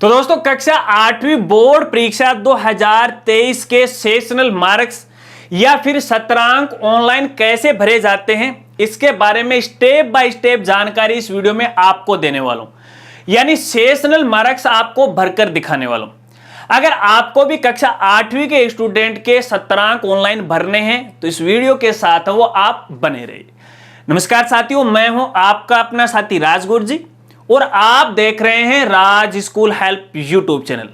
तो दोस्तों कक्षा 8वीं बोर्ड परीक्षा 2023 के सेशनल मार्क्स या फिर सत्रांक ऑनलाइन कैसे भरे जाते हैं, इसके बारे में स्टेप बाय स्टेप जानकारी इस वीडियो में आपको देने वाला हूं। यानी सेशनल मार्क्स आपको भरकर दिखाने वाला हूं। अगर आपको भी कक्षा 8वीं के स्टूडेंट के सत्रांक ऑनलाइन भरने हैं तो इस वीडियो के साथ वो आप बने रहिए। नमस्कार साथियों, मैं हूं आपका अपना साथी राज गुरजी और आप देख रहे हैं राज स्कूल हेल्प यूट्यूब चैनल।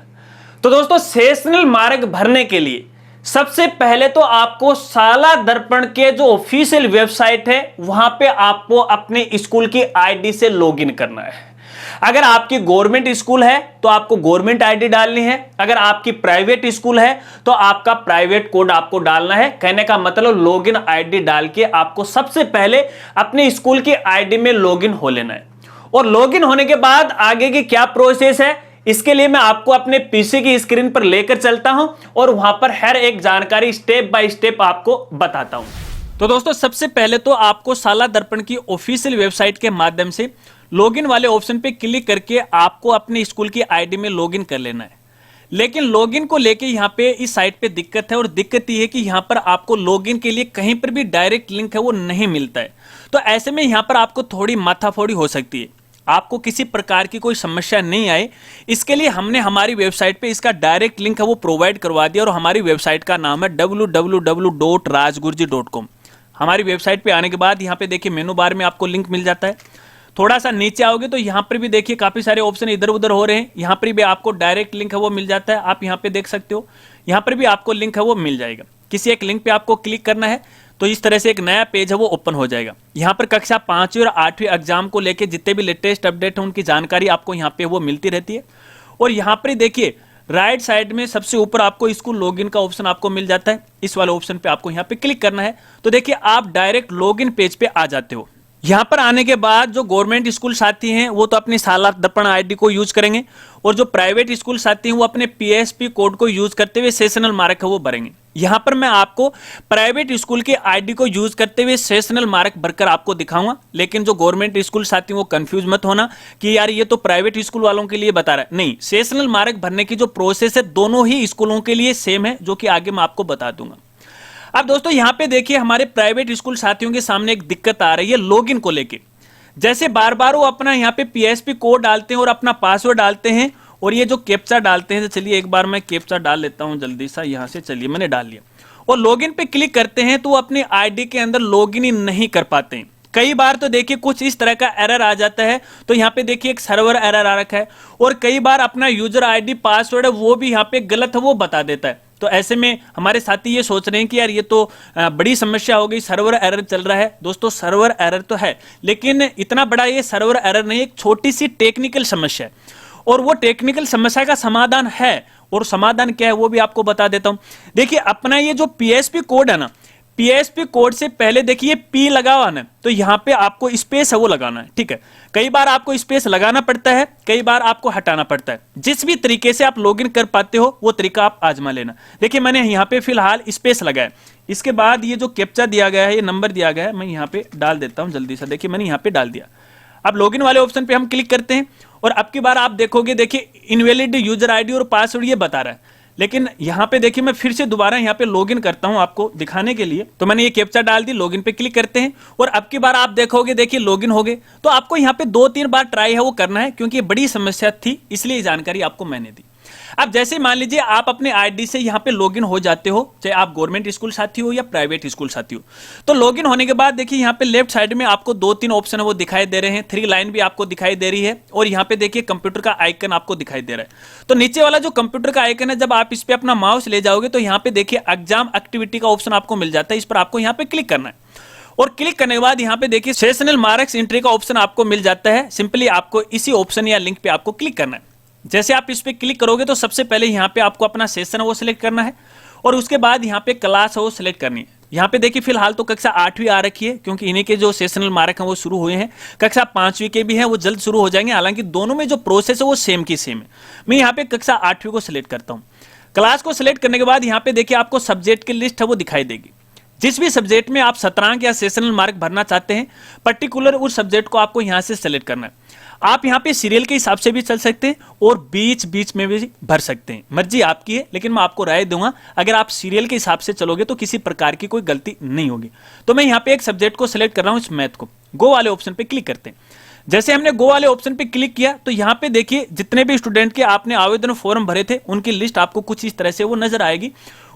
तो दोस्तों सेशनल मार्क भरने के लिए सबसे पहले तो आपको साला दर्पण के जो ऑफिशियल वेबसाइट है वहां पे आपको अपने स्कूल की आईडी से लॉगिन करना है। अगर आपकी गवर्नमेंट स्कूल है तो आपको गवर्नमेंट आईडी डालनी है, अगर आपकी प्राइवेट स्कूल है तो आपका प्राइवेट कोड आपको डालना है। कहने का मतलब लॉगिन आईडी डाल के आपको सबसे पहले अपने स्कूल की आईडी में लॉगिन हो लेना है। और लॉगिन होने के बाद आगे की क्या प्रोसेस है, इसके लिए मैं आपको अपने पीसी की स्क्रीन पर लेकर चलता हूं और वहां पर हर एक जानकारी स्टेप बाय स्टेप आपको बताता हूं। तो दोस्तों सबसे पहले तो आपको साला दर्पण की ऑफिशियल वेबसाइट के माध्यम से लॉगिन वाले ऑप्शन पे क्लिक करके आपको अपने स्कूल की आईडी में लॉगिन कर लेना है। लेकिन लॉगिन को लेके यहाँ पे इस साइट पे दिक्कत है, और दिक्कत ये है कि यहाँ पर आपको लॉगिन के लिए कहीं पर भी डायरेक्ट लिंक है वो नहीं मिलता है। तो ऐसे में यहाँ पर आपको थोड़ी माथाफोड़ी हो सकती है। आपको किसी प्रकार की कोई समस्या नहीं आए, इसके लिए हमने हमारी वेबसाइट पे इसका डायरेक्ट लिंक है वो प्रोवाइड करवा दिया, और हमारी वेबसाइट का नाम है www.rajgurji.com। हमारी वेबसाइट पे आने के बाद यहाँ पे देखिए मेनू बार में आपको लिंक मिल जाता है। थोड़ा सा नीचे आओगे तो यहाँ पर भी देखिए काफी सारे ऑप्शन इधर उधर हो रहे हैं, यहाँ पर भी आपको डायरेक्ट लिंक है वो मिल जाता है। आप यहाँ पे देख सकते हो, यहाँ पर भी आपको लिंक है वो मिल जाएगा। किसी एक लिंक पे आपको क्लिक करना है तो इस तरह से एक नया पेज है वो ओपन हो जाएगा। यहाँ पर कक्षा 5वीं और 8वीं एग्जाम को लेके जितने भी लेटेस्ट अपडेट है उनकी जानकारी आपको यहाँ पे वो मिलती रहती है। और यहाँ पर देखिए राइट साइड में सबसे ऊपर आपको स्कूल लॉगिन का ऑप्शन आपको मिल जाता है। इस वाले ऑप्शन पे आपको यहाँ पे क्लिक करना है तो देखिए आप डायरेक्ट लॉगिन पेज पे आ जाते हो। यहाँ पर आने के बाद जो गवर्नमेंट स्कूल साथी हैं वो तो अपनी साला दर्पण आईडी को यूज करेंगे, और जो प्राइवेट स्कूल साथी हैं वो अपने पीएसपी कोड को यूज करते हुए सेशनल मार्क है वो भरेंगे। यहाँ पर मैं आपको प्राइवेट स्कूल के आईडी को यूज करते हुए सेशनल मार्क भरकर आपको दिखाऊंगा। लेकिन जो गवर्नमेंट स्कूल साथी वो कंफ्यूज मत होना कि यार ये तो प्राइवेट स्कूल वालों के लिए बता रहा है। नहीं, सेशनल मार्क भरने की जो प्रोसेस है दोनों ही स्कूलों के लिए सेम है, जो कि आगे मैं आपको बता दूंगा। अब दोस्तों यहाँ पे देखिए हमारे प्राइवेट स्कूल साथियों के सामने एक दिक्कत आ रही है लॉगिन को लेके। जैसे बार बार वो अपना यहाँ पे पीएसपी कोड डालते हैं और अपना पासवर्ड डालते हैं और ये जो कैप्चा डालते हैं, तो चलिए एक बार मैं कैप्चा डाल लेता हूँ जल्दी सा। यहाँ से चलिए मैंने डाल लिया और लॉगिन पे क्लिक करते हैं तो वो अपनी आईडी के अंदर लॉगिन ही नहीं कर पाते हैं। कई बार तो देखिए कुछ इस तरह का एरर आ जाता है, तो यहाँ पे देखिए एक सर्वर एरर आ रखा है, और कई बार अपना यूजर आईडी पासवर्ड है वो भी यहाँ पे गलत है वो बता देता है। तो ऐसे में हमारे साथी ये सोच रहे हैं कि यार ये तो बड़ी समस्या हो गई, सर्वर एरर चल रहा है। दोस्तों सर्वर एरर तो है, लेकिन इतना बड़ा ये सर्वर एरर नहीं, एक छोटी सी टेक्निकल समस्या है, और वो टेक्निकल समस्या का समाधान है। और समाधान क्या है वो भी आपको बता देता हूं। देखिए अपना ये जो पीएसपी कोड है ना, पीएसपी कोड से पहले देखिए पी लगा हुआ ना, तो यहाँ पे आपको स्पेस है वो लगाना है। ठीक है, कई बार आपको स्पेस लगाना पड़ता है, कई बार आपको हटाना पड़ता है। जिस भी तरीके से आप लॉगिन कर पाते हो वो तरीका आप आजमा लेना। देखिए मैंने यहाँ पे फिलहाल स्पेस लगाया, इसके बाद ये जो कैप्चा दिया गया है, ये नंबर दिया गया है, मैं यहाँ पे डाल देता हूँ जल्दी से। देखिए मैंने यहाँ पे डाल दिया। अब लॉगिन वाले ऑप्शन पे हम क्लिक करते हैं और अब की बार आप देखोगे देखिए इनवैलिड यूजर आईडी और पासवर्ड ये बता रहा है। लेकिन यहाँ पे देखिए मैं फिर से दोबारा यहाँ पे लॉगिन करता हूँ आपको दिखाने के लिए। तो मैंने ये कैप्चा डाल दी, लॉगिन पे क्लिक करते हैं और अब की बार आप देखोगे देखिए लॉगिन हो गए। तो आपको यहाँ पे 2-3 बार ट्राई है वो करना है, क्योंकि ये बड़ी समस्या थी, इसलिए जानकारी आपको मैंने दी। अब जैसे मान लीजिए आप अपने आईडी से यहाँ पे लॉगिन हो जाते हो, चाहे आप गवर्नमेंट स्कूल साथी हो या प्राइवेट स्कूल साथी हो। तो लॉगिन होने के बाद देखिए यहाँ पे लेफ्ट साइड में आपको 2-3 ऑप्शन है वो दिखाई दे रहे हैं, 3 लाइन भी आपको दिखाई दे रही है, और यहाँ पे देखिए कंप्यूटर का आइकन आपको दिखाई दे रहा है। तो नीचे वाला जो कंप्यूटर का आइकन है, जब आप इस पे अपना माउस ले जाओगे तो यहाँ पे देखिए एग्जाम एक्टिविटी का ऑप्शन आपको मिल जाता है। इस पर आपको यहाँ पे क्लिक करना है, और क्लिक करने के बाद यहाँ पे देखिए सेशनल मार्क्स एंट्री का ऑप्शन आपको मिल जाता है। सिंपली आपको इसी ऑप्शन या लिंक पे आपको क्लिक करना है। जैसे आप इस पे क्लिक करोगे तो सबसे पहले यहाँ पे आपको अपना सेशन है वो सिलेक्ट करना है, और उसके बाद यहाँ पे क्लास है वो सिलेक्ट करनी है। यहाँ पे देखिए फिलहाल तो कक्षा 8वीं आ रखी है, क्योंकि इन्हीं के जो सेशनल मार्क हैं वो शुरू हुए हैं। कक्षा 5वीं के भी हैं वो जल्द शुरू हो जाएंगे, हालांकि दोनों में जो प्रोसेस है वो सेम की सेम है। मैं यहाँ पे कक्षा 8वीं को सिलेक्ट करता हूँ। क्लास को सिलेक्ट करने के बाद यहाँ पे देखिए आपको सब्जेक्ट की लिस्ट है वो दिखाई देगी। जिस भी सब्जेक्ट में आप सत्रांक या सेशनल मार्क भरना चाहते हैं, पर्टिकुलर उस सब्जेक्ट को आपको यहाँ से सिलेक्ट करना है। आप यहाँ पे सीरियल के हिसाब से भी चल सकते हैं और बीच बीच में भी भर सकते हैं, मर्जी आपकी है, लेकिन मैं आपको राय दूंगा अगर आप सीरियल के हिसाब से चलोगे तो किसी प्रकार की कोई गलती नहीं होगी। तो मैं यहाँ पे एक सब्जेक्ट को सिलेक्ट कर रहा हूँ, इस मैथ को। गो वाले ऑप्शन पे क्लिक करते हैं। जैसे हमने गो वाले ऑप्शन पे क्लिक किया तो यहाँ पे देखिए जितने भी स्टूडेंट के आपने आवेदन फॉर्म भरे थे उनकी लिस्ट आपको कुछ इस तरह से वो नजर आएगी।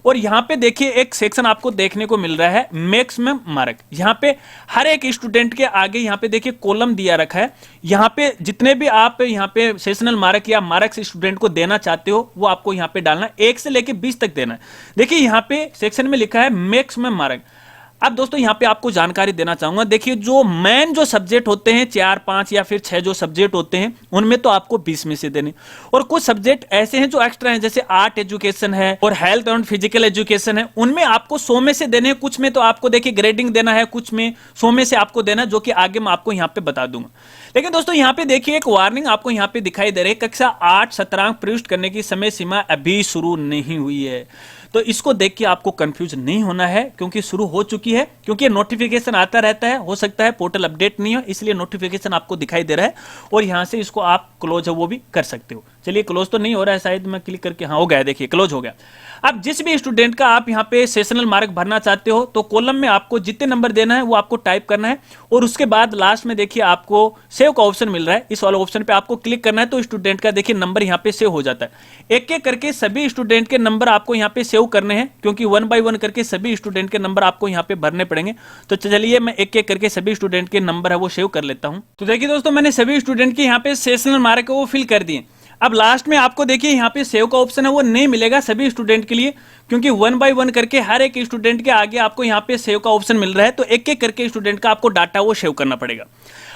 और यहाँ पे देखिए एक सेक्शन आपको देखने को मिल रहा है मैक्सिमम मार्क। यहाँ पे हर एक स्टूडेंट के आगे यहाँ पे देखिए कॉलम दिया रखा है। यहाँ पे जितने भी आप यहाँ पे सेशनल मार्क या मार्क्स स्टूडेंट को देना चाहते हो वो आपको यहाँ पे डालना है, 1 से लेके 20 तक देना है। देखिए यहाँ पे सेक्शन में लिखा है मैक्सिमम मार्क। अब दोस्तों यहाँ पे आपको जानकारी देना चाहूंगा, देखिए जो मेन जो सब्जेक्ट होते हैं 4, 5 या फिर 6 जो सब्जेक्ट होते हैं उनमें तो आपको 20 में से देने, और कुछ सब्जेक्ट ऐसे हैं जो एक्स्ट्रा हैं, जैसे आर्ट एजुकेशन है और हेल्थ एंड फिजिकल एजुकेशन है, उनमें आपको 100 में से देने हैं। कुछ में तो आपको देखिए ग्रेडिंग देना है, कुछ में 100 में से आपको देना है, जो कि आगे मैं आपको यहाँ पे बता दूंगा। लेकिन दोस्तों यहाँ पे देखिए एक वार्निंग आपको यहाँ पे दिखाई दे रही है, कक्षा 8 शतरंज प्रविष्ट करने की समय सीमा अभी शुरू नहीं हुई है। तो इसको देख के आपको कंफ्यूज नहीं होना है, क्योंकि शुरू हो चुकी है, क्योंकि नोटिफिकेशन आता रहता है। हो सकता है पोर्टल अपडेट नहीं हो, इसलिए नोटिफिकेशन आपको दिखाई दे रहा है, और यहां से इसको आप क्लोज है वो भी कर सकते हो। चलिए क्लोज तो नहीं हो रहा है शायद, मैं क्लिक करके, हाँ हो गया, देखिए क्लोज हो गया। अब जिस भी स्टूडेंट का आप यहाँ पे सेशनल मार्क भरना चाहते हो तो कॉलम में आपको जितने नंबर देना है वो आपको टाइप करना है, और उसके बाद लास्ट में देखिए आपको सेव का ऑप्शन मिल रहा है, इस वाले ऑप्शन पे आपको क्लिक करना है। तो स्टूडेंट का देखिए नंबर यहाँ पे सेव हो जाता है। एक एक करके सभी स्टूडेंट के नंबर आपको यहाँ पे सेव करने हैं, क्योंकि 1 बाय 1 करके सभी स्टूडेंट के नंबर आपको यहाँ पे भरने पड़ेंगे। तो चलिए मैं एक एक करके सभी स्टूडेंट के नंबर है वो सेव कर लेता हूँ। तो देखिए दोस्तों मैंने सभी स्टूडेंट के यहाँ पे सेशनल मार्क वो फिल कर दिए। अब लास्ट में आपको देखिए यहाँ पे सेव का ऑप्शन है वो नहीं मिलेगा सभी स्टूडेंट के लिए, क्योंकि 1 बाय 1 करके हर एक स्टूडेंट के आगे आपको यहाँ पे सेव का ऑप्शन मिल रहा है। तो एक एक करके स्टूडेंट का आपको डाटा वो सेव करना पड़ेगा।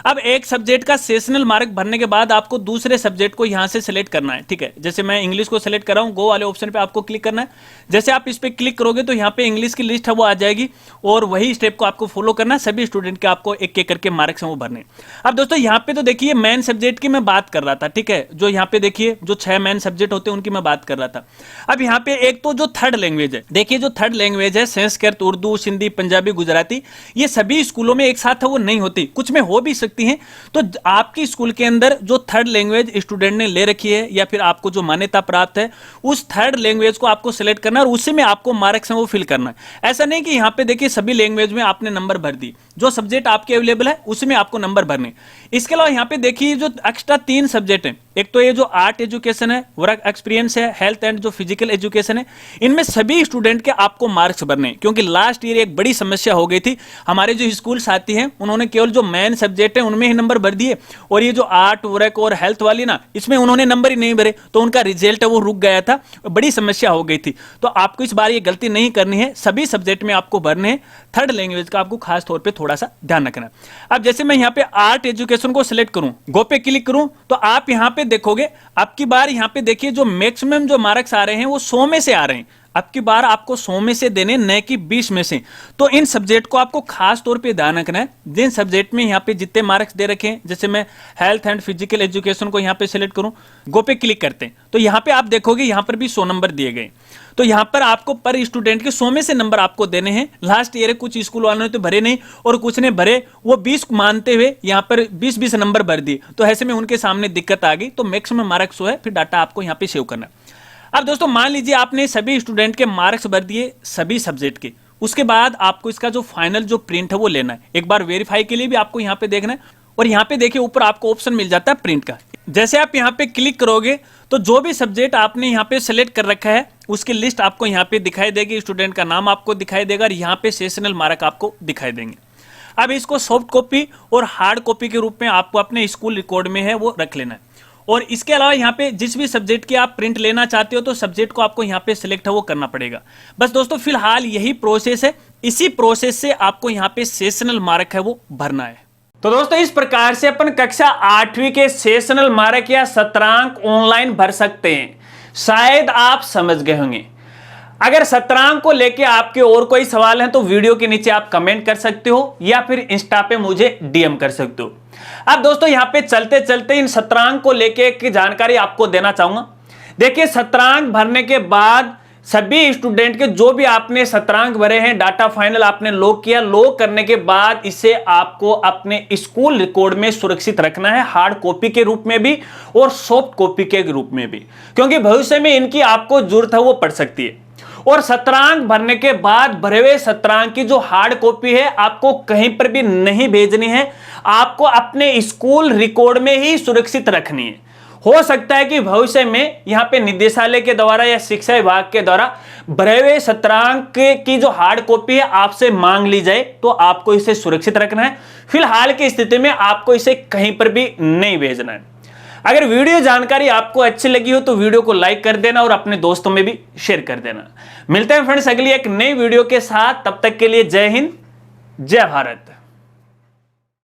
अब एक सब्जेक्ट का सेशनल मार्क भरने के बाद आपको दूसरे सब्जेक्ट को यहाँ से सिलेक्ट करना है, ठीक है। जैसे मैं इंग्लिश को सिलेक्ट कर रहा हूँ, गो वाले ऑप्शन पे आपको क्लिक करना है। जैसे आप इस पे क्लिक करोगे तो यहाँ पे इंग्लिश की लिस्ट है वो आ जाएगी, और वही स्टेप को आपको फॉलो करना है। सभी स्टूडेंट के आपको एक एक करके मार्क्स हैं वो भरने। अब दोस्तों यहाँ पे तो देखिए मेन सब्जेक्ट की मैं बात कर रहा था, ठीक है, जो यहाँ पे देखिए जो 6 मेन सब्जेक्ट होते हैं उनकी मैं बात कर रहा था। अब यहाँ पे एक तो जो थर्ड लैंग्वेज है, देखिए जो थर्ड लैंग्वेज है संस्कृत, उर्दू, सिंधी, पंजाबी, गुजराती, ये सभी स्कूलों में एक साथ है वो नहीं होती, कुछ में हो भी सकती हैं। तो आपकी स्कूल के अंदर जो थर्ड लैंग्वेज स्टूडेंट ने ले रखी है या फिर आपको जो मान्यता प्राप्त है उस थर्ड लैंग्वेज को आपको सिलेक्ट करना है और उसी में आपको मार्क्स हैं वो फिल करना है। ऐसा नहीं कि यहाँ पे देखिए सभी लैंग्वेज में आपने नंबर भर दी, जो सब्जेक्ट आपके अवेलेबल है उसी में आपको नंबर भरने। इसके अलावा यहाँ पे देखिए जो एक्स्ट्रा 3 सब्जेक्ट हैं, एक तो ये जो आर्ट एजुकेशन है, वर्क एक्सपीरियंस है, हेल्थ एंड जो फिजिकल एजुकेशन है, इनमें सभी स्टूडेंट के आपको मार्क्स भरने, क्योंकि लास्ट ईयर एक बड़ी समस्या हो गई थी। हमारे जो स्कूल साथी हैं उन्होंने केवल जो मेन सब्जेक्ट है उनमें ही नंबर भर दिए, और ये जो आर्ट, वर्क और हेल्थ वाली ना, इसमें उन्होंने नंबर ही नहीं भरे, तो उनका रिजल्ट है वो रुक गया था, बड़ी समस्या हो गई थी। तो आपको इस बार ये गलती नहीं करनी है, सभी सब्जेक्ट में आपको भरने हैं। थर्ड लैंग्वेज का आपको खास तौर पे थोड़ा सा ध्यान रखना है। अब जैसे मैं यहाँ पे आर्ट एजुकेशन को सिलेक्ट करूं, गो पे क्लिक करूं, तो आप यहाँ पे देखोगे अब की बार यहाँ पे देखिए जो मैक्सिमम जो मार्क्स आ रहे हैं वो 100 में से आ रहे हैं। अब की बार आपको 100 में से देने, न कि 20 में से। तो इन सब्जेक्ट को आपको खास तौर पे ध्यान रखना है। जिन सब्जेक्ट में यहाँ पे जितने मार्क्स दे रखे हैं, जैसे मैं हेल्थ एंड फिजिकल एजुकेशन को यहाँ पे सिलेक्ट करूं, गो पे क्लिक करते हैं तो यहाँ पे आप देखोगे यहाँ पर भी 100 नंबर दिए गए। तो यहाँ पर आपको पर स्टूडेंट के 100 में से नंबर आपको देने हैं। लास्ट ईयर कुछ स्कूल वालों ने तो भरे नहीं और कुछ ने भरे, वो 20 मानते हुए यहाँ पर 20-20 नंबर भर दिए, तो ऐसे में उनके सामने दिक्कत आ गई। तो मैक्सिमम मार्क्स 100 है, फिर डाटा आपको यहाँ पे सेव करना है। अब दोस्तों मान लीजिए आपने सभी स्टूडेंट के मार्क्स भर दिए सभी सब्जेक्ट के, उसके बाद आपको इसका जो फाइनल जो प्रिंट है वो लेना है। एक बार वेरीफाई के लिए भी आपको यहाँ पे देखना है, और यहाँ पे देखिए ऊपर आपको ऑप्शन मिल जाता है प्रिंट का। जैसे आप यहाँ पे क्लिक करोगे तो जो भी सब्जेक्ट आपने यहाँ पे सेलेक्ट कर रखा है उसकी लिस्ट आपको यहाँ पे दिखाई देगी, स्टूडेंट का नाम आपको दिखाई देगा और यहाँ पे सेशनल मार्क आपको दिखाई देंगे। अब इसको सॉफ्ट कॉपी और हार्ड कॉपी के रूप में आपको अपने स्कूल रिकॉर्ड में है वो रख लेना है। और इसके अलावा यहाँ पे जिस भी सब्जेक्ट की आप प्रिंट लेना चाहते हो तो सब्जेक्ट को आपको यहाँ पे सिलेक्ट है वो करना पड़ेगा। बस दोस्तों फिलहाल यही प्रोसेस है, इसी प्रोसेस से आपको यहाँ पे सेशनल मार्क है वो भरना है। तो दोस्तों इस प्रकार से अपन कक्षा 8वीं के सेशनल मार्क या सत्रांक ऑनलाइन भर सकते हैं। शायद आप समझ गए होंगे। अगर सत्रांक को लेके आपके और कोई सवाल हैं तो वीडियो के नीचे आप कमेंट कर सकते हो या फिर इंस्टा पे मुझे डीएम कर सकते हो। अब दोस्तों यहाँ पे चलते चलते इन सत्रांक को लेके की जानकारी आपको देना चाहूंगा। देखिए सत्रांक भरने के बाद सभी स्टूडेंट के जो भी आपने शतरांक भरे हैं, डाटा फाइनल आपने लॉक किया, लॉक करने के बाद इसे आपको अपने स्कूल रिकॉर्ड में सुरक्षित रखना है, हार्ड कॉपी के रूप में भी और सॉफ्ट कॉपी के रूप में भी, क्योंकि भविष्य में इनकी आपको जरूरत है वो पड़ सकती है। और शतरांक भरने के बाद भरे हुए शतरांक की जो हार्ड कॉपी है आपको कहीं पर भी नहीं भेजनी है, आपको अपने स्कूल रिकॉर्ड में ही सुरक्षित रखनी है। हो सकता है कि भविष्य में यहां पे निदेशालय के द्वारा या शिक्षा विभाग के द्वारा भरे हुए शतरांक की जो हार्ड कॉपी है आपसे मांग ली जाए, तो आपको इसे सुरक्षित रखना है। फिलहाल की स्थिति में आपको इसे कहीं पर भी नहीं भेजना है। अगर वीडियो जानकारी आपको अच्छी लगी हो तो वीडियो को लाइक कर देना और अपने दोस्तों में भी शेयर कर देना। मिलते हैं फ्रेंड्स अगली एक नई वीडियो के साथ, तब तक के लिए जय हिंद, जय भारत।